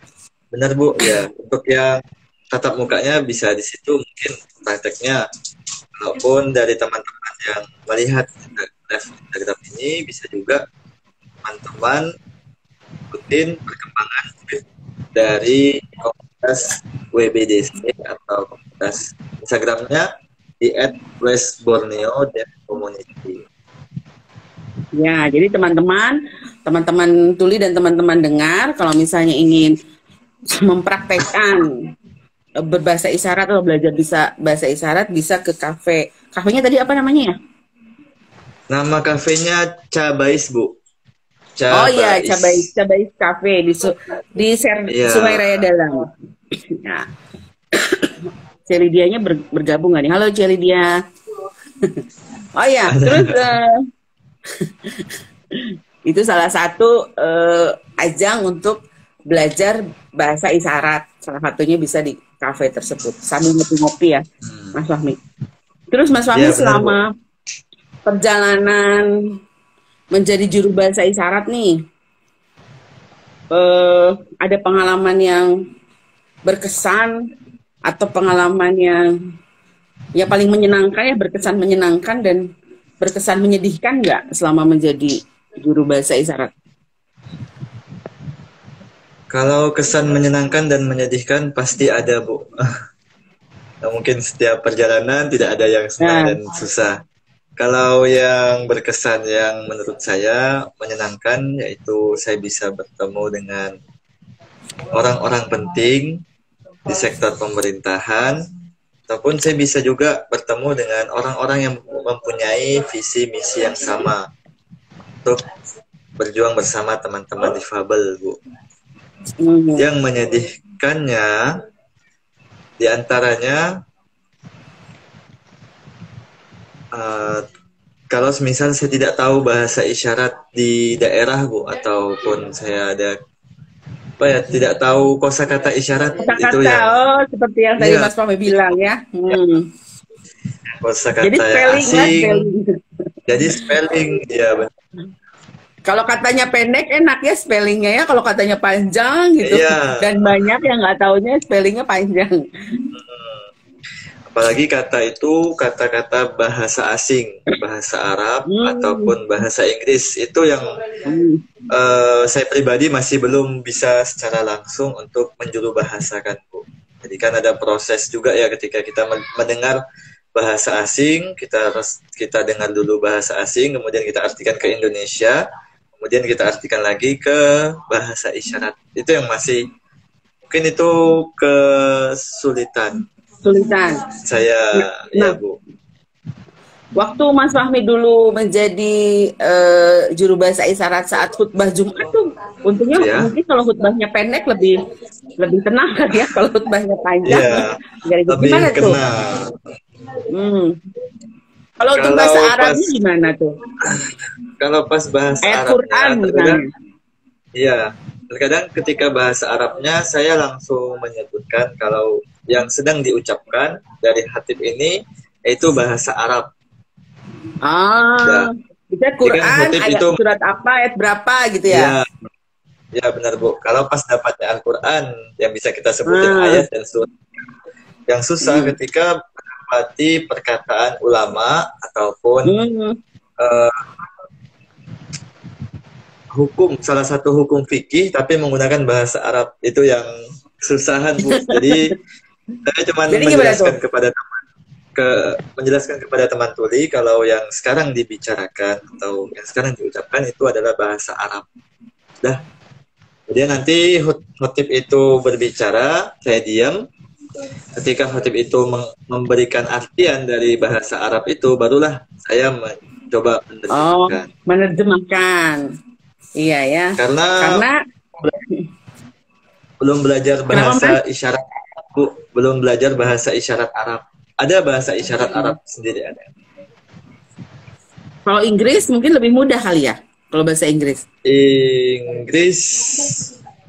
benar Bu, ya untuk yang tatap mukanya bisa di situ mungkin prakteknya, walaupun dari teman-teman yang melihat live Instagram ini bisa juga teman-teman ikutin perkembangan dari komunitas WBDC atau komunitas Instagramnya di @westborneo.community. Ya, jadi teman-teman tuli dan teman-teman dengar, kalau misalnya ingin mempraktekkan berbahasa isyarat atau belajar bisa bahasa isyarat, bisa ke kafe. Kafenya tadi apa namanya ya? Nama kafenya Cabais Bu. Oh iya, Cabais. Cabais Cafe di Iya. Sungai Raya Dalam. Nah, Celidianya bergabung nggak nih? Halo Celidia. Oh ya, terus itu salah satu ajang untuk belajar bahasa isyarat. Salah satunya bisa di kafe tersebut sambil ngopi-ngopi ya, Mas Fahmi. Terus Mas Fahmi Iya, benar, Bu. selama perjalanan menjadi juru bahasa isyarat nih, ada pengalaman yang berkesan atau pengalaman yang paling menyenangkan ya, berkesan menyenangkan dan berkesan menyedihkan nggak selama menjadi juru bahasa isyarat? Kalau kesan menyenangkan dan menyedihkan pasti ada Bu. Nah, mungkin setiap perjalanan tidak ada yang senang dan susah. Kalau yang berkesan yang menurut saya menyenangkan yaitu saya bisa bertemu dengan orang-orang penting di sektor pemerintahan, ataupun saya bisa juga bertemu dengan orang-orang yang mempunyai visi misi yang sama untuk berjuang bersama teman-teman difabel, Bu. Yang menyedihkannya diantaranya kalau misal saya tidak tahu bahasa isyarat di daerah Bu, ataupun saya ada tidak tahu kosakata isyarat itu yang seperti yang tadi Mas Fahmi bilang ya. Kosakata yang asing. Jadi spelling ya benar. Kalau katanya pendek enak ya spellingnya ya, kalau katanya panjang gitu. Dan banyak yang nggak taunya spellingnya panjang. Apalagi kata itu kata-kata bahasa asing, bahasa Arab ataupun bahasa Inggris itu yang saya pribadi masih belum bisa secara langsung untuk menjuru bahasakan, Bu. Jadi kan ada proses juga ya ketika kita mendengar bahasa asing, kita dengar dulu bahasa asing, kemudian kita artikan ke Indonesia, kemudian kita artikan lagi ke bahasa isyarat. Itu yang masih mungkin itu kesulitan. Saya ya Bu. Waktu Mas Fahmi dulu menjadi juru bahasa isyarat saat khutbah Jumat tuh, untungnya mungkin kalau khutbahnya pendek lebih tenang kan ya, kalau khutbahnya panjang. Gimana tuh? Kalau untuk bahasa Arabnya gimana tuh? Kalau pas bahasa Quran misalnya. Iya, terkadang ketika bahasa Arabnya saya langsung menyebutkan kalau yang sedang diucapkan dari khatib ini itu bahasa Arab. Bisa Quran, ayat surat apa, ayat berapa gitu ya? Ya benar Bu. Kalau pas dapatnya Al-Quran yang bisa kita sebutin ayat dan surat. Yang susah ketika mendapati perkataan ulama ataupun hukum, salah satu hukum fikih tapi menggunakan bahasa Arab, itu yang susahan Bu. Jadi saya cuma menjelaskan kepada teman tuli kalau yang sekarang dibicarakan atau yang sekarang diucapkan itu adalah bahasa Arab. Kemudian nanti khotib itu berbicara, saya diam. Ketika khotib itu memberikan artian dari bahasa Arab itu, barulah saya mencoba menerjemahkan. Iya ya. Karena belum belajar bahasa isyarat, Bu. Belum belajar bahasa isyarat Arab. Ada bahasa isyarat Arab sendiri ada. Kalau Inggris mungkin lebih mudah kali ya, kalau bahasa Inggris.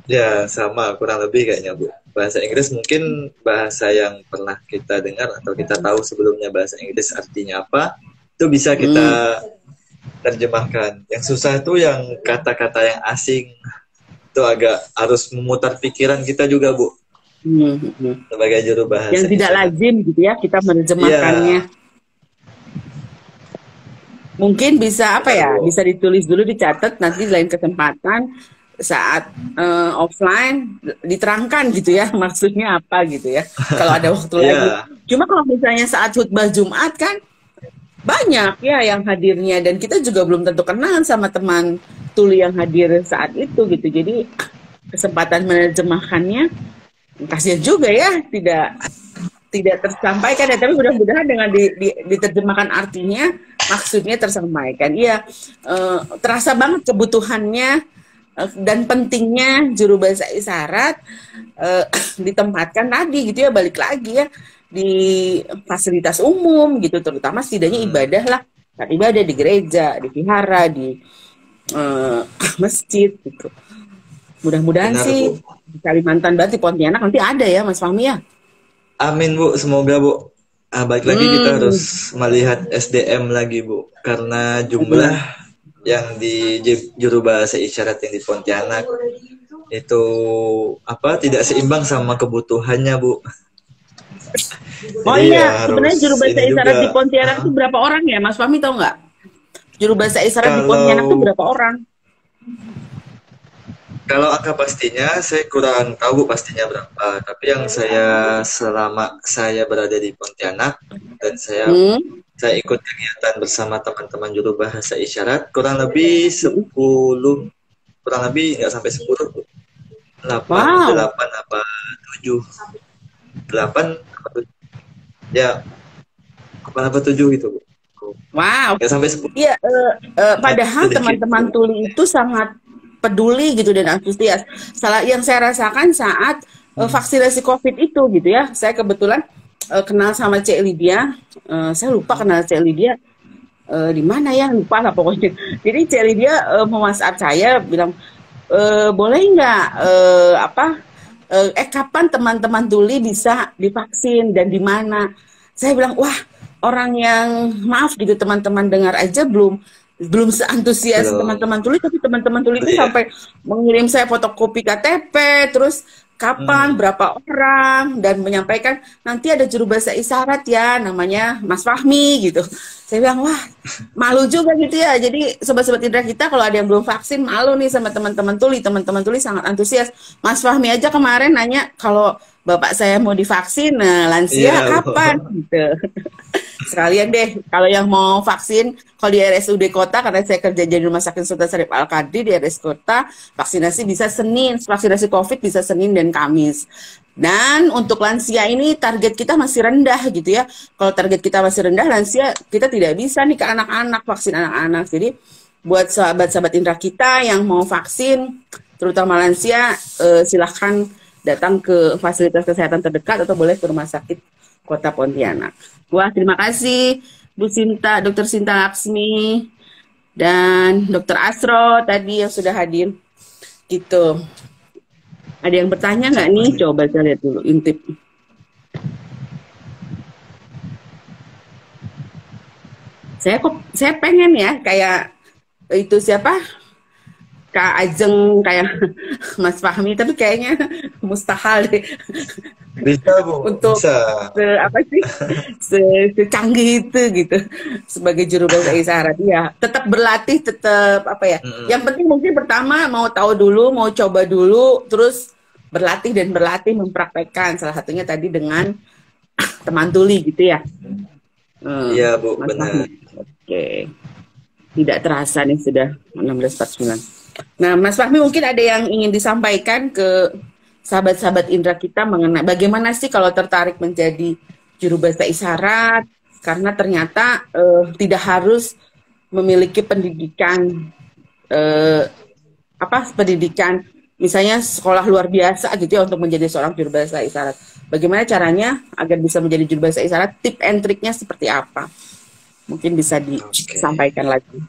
Ya, sama kurang lebih kayaknya, Bu. Bahasa Inggris mungkin bahasa yang pernah kita dengar atau kita tahu sebelumnya bahasa Inggris artinya apa, itu bisa kita terjemahkan. Yang susah itu yang kata-kata yang asing, itu agak harus memutar pikiran kita juga, Bu, sebagai juru bahasa Yang tidak isyarat. lazim gitu ya, kita menerjemahkannya. Iya, Mungkin bisa apa ya? benar, Bu. Bisa ditulis dulu, dicatat, nanti di lain kesempatan saat offline diterangkan gitu ya, maksudnya apa gitu ya. Kalau ada waktu lagi. Iya, Cuma kalau misalnya saat khutbah Jumat kan banyak ya yang hadirnya dan kita juga belum tentu kenal sama teman tuli yang hadir saat itu gitu. Jadi kesempatan menerjemahkannya kasihan juga ya, tidak tersampaikan ya, tapi mudah-mudahan dengan diterjemahkan artinya maksudnya tersampaikan. Iya, terasa banget kebutuhannya dan pentingnya juru bahasa isyarat ditempatkan tadi gitu ya, balik lagi ya di fasilitas umum gitu, terutama setidaknya ibadah lah, saat ibadah di gereja, di vihara, di masjid gitu. Mudah-mudahan benar, sih Bu. di Kalimantan, berarti Pontianak nanti ada ya Mas Fahmi ya. Amin, Bu. Semoga, Bu. Balik lagi kita harus melihat SDM lagi, Bu. Karena jumlah yang di juru bahasa isyarat yang di Pontianak itu tidak seimbang sama kebutuhannya, Bu. Oh Jadi iya, ya sebenarnya harus juru bahasa ini isyarat juga. di Pontianak itu berapa orang ya, Mas Fahmi tahu nggak? Juru bahasa isyarat di Pontianak itu Kalau berapa orang? kalau angka pastinya saya kurang tahu pastinya berapa. Tapi yang saya selama saya berada di Pontianak dan saya ikut kegiatan bersama teman-teman juru bahasa isyarat kurang lebih 10, kurang lebih nggak sampai 10, Bu. 8 Wow. apa 7, 8 apa 7, ya 8 apa 7 gitu, Bu. Wow. Nggak sampai 10. Iya, padahal Sedikit. teman-teman tuli itu sangat peduli gitu dan antusias. Salah yang saya rasakan saat vaksinasi COVID itu gitu ya. Saya kebetulan kenal sama Cek Lydia. Saya lupa kenal Cek Lydia di mana ya, lupa lah pokoknya. Jadi Cek Lydia me-WhatsApp saya bilang boleh nggak kapan teman-teman tuli bisa divaksin dan di mana? Saya bilang wah, orang yang maaf gitu teman-teman dengar aja belum seantusias Belum. teman-teman tuli, tapi teman-teman tuli itu Iya. sampai mengirim saya fotokopi KTP, terus kapan, berapa orang, dan menyampaikan nanti ada juru bahasa isyarat ya, namanya Mas Fahmi gitu. Saya bilang wah, malu juga gitu ya. Jadi sobat-sobat Indra kita kalau ada yang belum vaksin malu nih sama teman-teman tuli sangat antusias. Mas Fahmi aja kemarin nanya kalau bapak saya mau divaksin, nah lansia Iya, kapan gitu. Sekalian deh, kalau yang mau vaksin, kalau di RSUD Kota, karena saya kerja di Rumah Sakit Sultan Syarif Al-Qadri di RS Kota, vaksinasi bisa Senin, vaksinasi COVID bisa Senin dan Kamis. Dan untuk lansia ini target kita masih rendah gitu ya. Kalau target kita masih rendah, lansia kita tidak bisa nih ke anak-anak, vaksin anak-anak. Jadi buat sahabat-sahabat Indra kita yang mau vaksin, terutama lansia, silahkan datang ke fasilitas kesehatan terdekat atau boleh ke Rumah Sakit Kota Pontianak. Wah, terima kasih Bu Sinta, Dr. Sinta Laksmi dan Dr. Asro tadi yang sudah hadir. Gitu. Ada yang bertanya nggak nih? Coba saya lihat dulu, intip. Saya pengen ya kayak itu siapa? Kak Ajeng, kayak Mas Fahmi, tapi kayaknya mustahil deh. Bisa, Bu. Untuk Bisa. secanggih itu gitu sebagai juru bahasa isyarat ya, tetap berlatih, tetap yang penting mungkin pertama mau tahu dulu, mau coba dulu, terus berlatih mempraktekkan, salah satunya tadi dengan teman tuli gitu ya. Iya, Bu, Mas benar. Fahmi. Oke, tidak terasa nih sudah 16.49. Nah, Mas Fahmi mungkin ada yang ingin disampaikan ke sahabat-sahabat Indra kita mengenai bagaimana sih kalau tertarik menjadi juru bahasa isyarat, karena ternyata tidak harus memiliki pendidikan pendidikan misalnya sekolah luar biasa gitu ya untuk menjadi seorang juru bahasa isyarat. Bagaimana caranya agar bisa menjadi juru bahasa isyarat? Tip and triknya seperti apa? Mungkin bisa disampaikan lagi.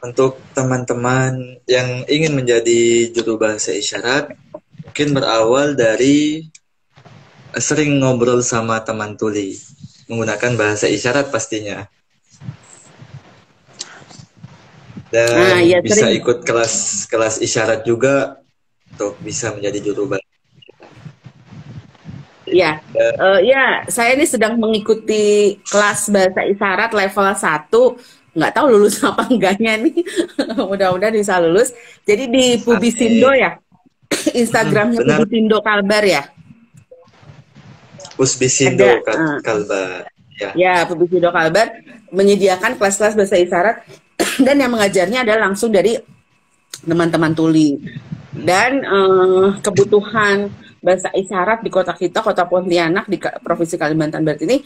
untuk teman-teman yang ingin menjadi juru bahasa isyarat, mungkin berawal dari sering ngobrol sama teman tuli menggunakan bahasa isyarat pastinya. Dan ya bisa sering. ikut kelas isyarat juga untuk bisa menjadi juru bahasa. Ya, ya, saya ini sedang mengikuti kelas bahasa isyarat level 1. Nggak tahu lulus apa enggaknya nih. Mudah-mudahan bisa lulus. Jadi di Pubisindo ya, Instagramnya Benar, Pubisindo Kalbar ya. Pusbisindo Ada, Kalbar. Ya. ya Pubisindo Kalbar menyediakan kelas-kelas bahasa isyarat dan yang mengajarnya adalah langsung dari teman-teman tuli. Dan kebutuhan bahasa isyarat di kota kita, Kota Pontianak, di Provinsi Kalimantan Barat ini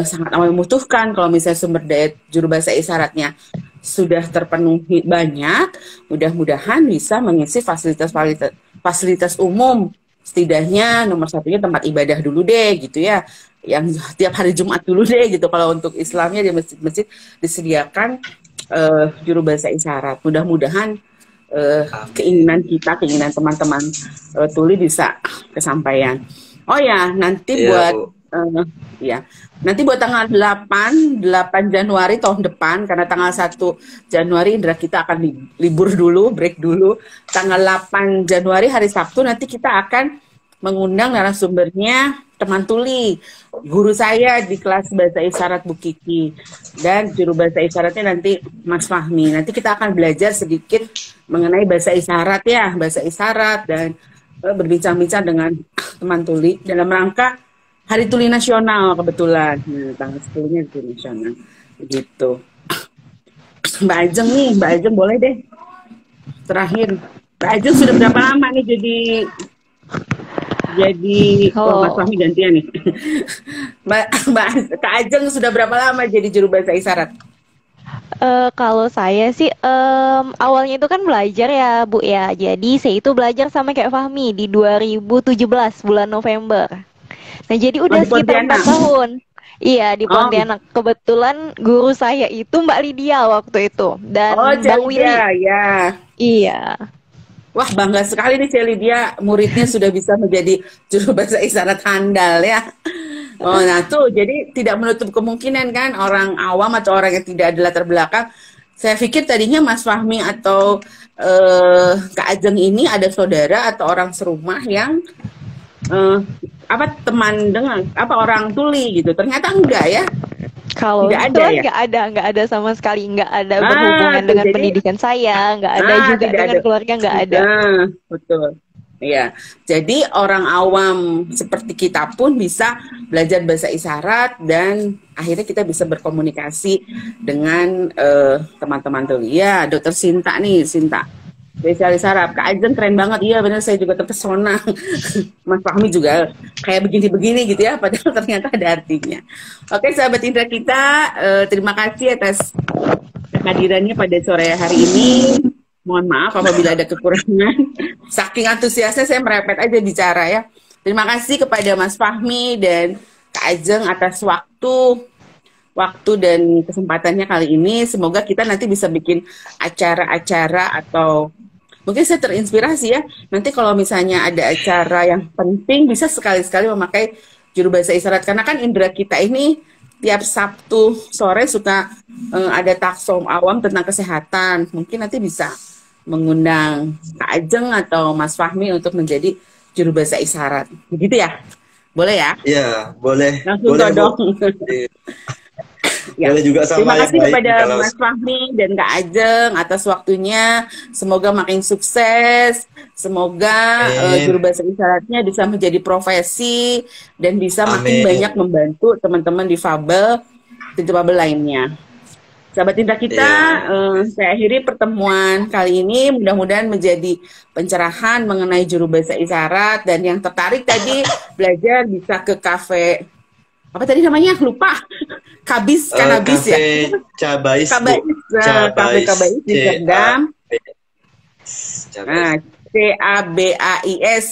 sangat amat membutuhkan. Kalau misalnya sumber daya juru bahasa isyaratnya sudah terpenuhi banyak, mudah-mudahan bisa mengisi fasilitas umum. Setidaknya nomor satunya tempat ibadah dulu deh gitu ya, yang tiap hari Jumat dulu deh gitu. Kalau untuk Islamnya di masjid-masjid disediakan juru bahasa isyarat. Mudah-mudahan keinginan kita, keinginan teman-teman tuli bisa kesampaian. Oh ya, nanti buat nanti buat tanggal 8 Januari tahun depan, karena tanggal 1 Januari Indra kita akan libur dulu, break dulu. Tanggal 8 Januari hari Sabtu nanti kita akan mengundang narasumbernya teman tuli, guru saya di kelas bahasa isyarat Bu Kiki, dan juru bahasa isyaratnya nanti Mas Fahmi. Nanti kita akan belajar sedikit mengenai bahasa isyarat ya, bahasa isyarat, dan berbincang-bincang dengan teman tuli dalam rangka Hari Tuli Nasional kebetulan. Nah, tanggal 10-nya Tuli Nasional. Begitu. Mbak Ajeng nih, Mbak Ajeng boleh deh. Terakhir, Mbak Ajeng sudah berapa lama nih Mas Fahmi gantian nih. Mbak Kak Ajeng sudah berapa lama jadi juru bahasa isyarat? Kalau saya sih awalnya itu kan belajar ya Bu ya. Jadi saya itu belajar sama kayak Fahmi di 2017 bulan November. Nah jadi udah di sekitar 4 Pontianak? tahun. Iya di Pontianak. Kebetulan guru saya itu Mbak Lydia waktu itu dan Bang Willy. Ya. Iya. Wah, bangga sekali nih Celi, dia muridnya sudah bisa menjadi juru bahasa isyarat handal ya. Oh, nah tuh, jadi tidak menutup kemungkinan kan orang awam atau orang yang tidak ada latar belakang. Saya pikir tadinya Mas Fahmi atau Kak Ajeng ini ada saudara atau orang serumah yang teman dengan orang tuli gitu. Ternyata enggak ya. Kalau tidak itu ada ya? nggak ada sama sekali, nggak ada berhubungan dengan jadi, pendidikan saya, nggak ada juga dengan keluarga, nggak ada. Betul. Ya, jadi orang awam seperti kita pun bisa belajar bahasa isyarat dan akhirnya kita bisa berkomunikasi dengan teman-teman tuli. Ya, Dokter Sinta nih, Sinta. Spesialis Arab, Kak Ajeng keren banget, iya benar saya juga terpesona. Mas Fahmi juga kayak begini-begini gitu ya, padahal ternyata ada artinya. Oke sahabat Indra kita, terima kasih atas kehadirannya pada sore hari ini. Mohon maaf apabila ada kekurangan. Saking antusiasnya saya merepet aja bicara ya. Terima kasih kepada Mas Fahmi dan Kak Ajeng atas waktu dan kesempatannya kali ini. Semoga kita nanti bisa bikin acara-acara atau mungkin saya terinspirasi ya. Nanti kalau misalnya ada acara yang penting bisa sekali-sekali memakai juru bahasa isyarat. Karena kan Indra kita ini tiap Sabtu sore suka ada taksom awam tentang kesehatan. Mungkin nanti bisa mengundang Kak Ajeng atau Mas Fahmi untuk menjadi juru bahasa isyarat. Begitu ya? Boleh ya? Iya, boleh. Langsung boleh, dong. Ya. Boleh juga sama terima kasih kepada kalau... Mas Fahmi dan Kak Ajeng atas waktunya. Semoga makin sukses. Semoga juru bahasa isyaratnya bisa menjadi profesi dan bisa makin banyak membantu teman-teman difabel lainnya. Sahabat Indra kita, saya akhiri pertemuan kali ini. Mudah-mudahan menjadi pencerahan mengenai juru bahasa isyarat, dan yang tertarik tadi belajar bisa ke kafe apa tadi namanya? Lupa. Kabis, Kanabis ya. Cabais. Kafe Kabais di Serdam. Nah, CABAIS.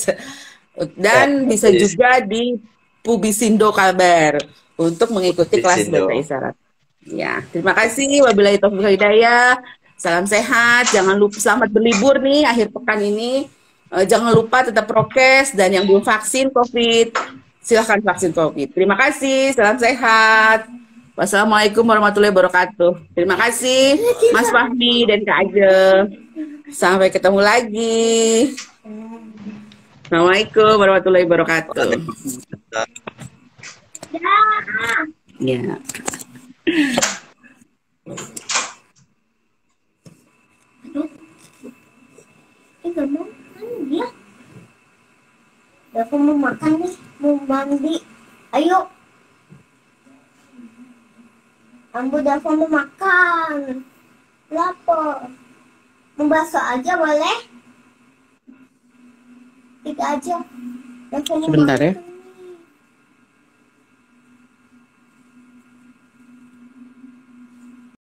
Dan bisa juga di Pubisindo Kalbar untuk mengikuti kelas bahasa isyarat. Ya, terima kasih. Wabillahi taufiq wal hidayah. Salam sehat, jangan lupa selamat berlibur nih akhir pekan ini. Jangan lupa tetap prokes dan yang belum vaksin COVID, silahkan vaksin COVID. Terima kasih, salam sehat. Wassalamualaikum warahmatullahi wabarakatuh. Terima kasih Mas Fahmi dan Kak Ajeng. Sampai ketemu lagi. Assalamualaikum warahmatullahi wabarakatuh. Ya. Gak mau dia. Aku mau makan nih, mau mandi. Ayo. Ambu Dava mau makan. Lapar. Mau bakso aja boleh? Tiga aja. Dava mau Sebentar ya. makan.